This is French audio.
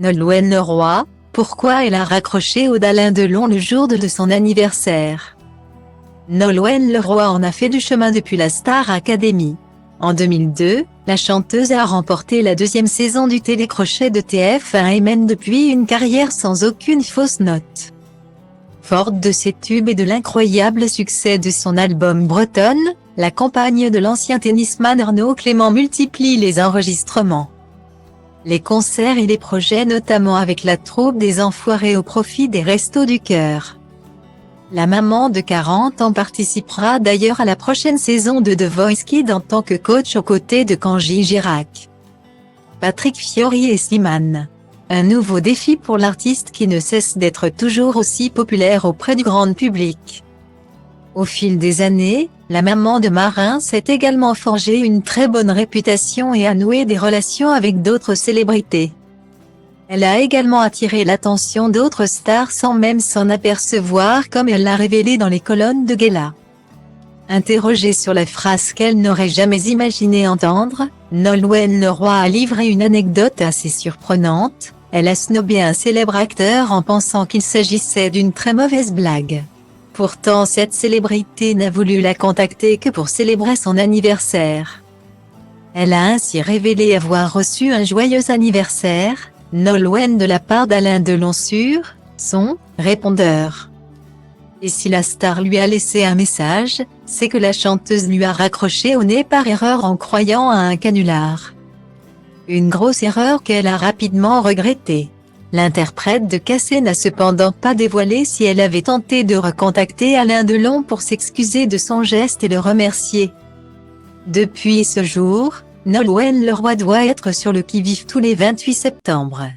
Nolwenn Leroy, pourquoi elle a raccroché au d'Alain Delon le jour de son anniversaire. Nolwenn Leroy en a fait du chemin depuis la Star Academy. En 2002, la chanteuse a remporté la deuxième saison du télécrochet de TF1 et mène depuis une carrière sans aucune fausse note. Forte de ses tubes et de l'incroyable succès de son album Bretonne, la compagne de l'ancien tennisman Arnaud Clément multiplie les enregistrements, les concerts et les projets notamment avec la troupe des Enfoirés au profit des Restos du Cœur. La maman de 40 ans participera d'ailleurs à la prochaine saison de The Voice Kids en tant que coach aux côtés de Kenji Girac, Patrick Fiori et Slimane. Un nouveau défi pour l'artiste qui ne cesse d'être toujours aussi populaire auprès du grand public. Au fil des années, la maman de Marin s'est également forgé une très bonne réputation et a noué des relations avec d'autres célébrités. Elle a également attiré l'attention d'autres stars sans même s'en apercevoir comme elle l'a révélé dans les colonnes de Gala. Interrogée sur la phrase qu'elle n'aurait jamais imaginé entendre, Nolwenn Leroy a livré une anecdote assez surprenante. Elle a snobé un célèbre acteur en pensant qu'il s'agissait d'une très mauvaise blague. Pourtant cette célébrité n'a voulu la contacter que pour célébrer son anniversaire. Elle a ainsi révélé avoir reçu un joyeux anniversaire, Nolwenn de la part d'Alain Delon sur son répondeur. Et si la star lui a laissé un message, c'est que la chanteuse lui a raccroché au nez par erreur en croyant à un canular. Une grosse erreur qu'elle a rapidement regrettée. L'interprète de Cassé n'a cependant pas dévoilé si elle avait tenté de recontacter Alain Delon pour s'excuser de son geste et le remercier. Depuis ce jour, Nolwenn Leroy doit être sur le qui-vive tous les 28 septembre.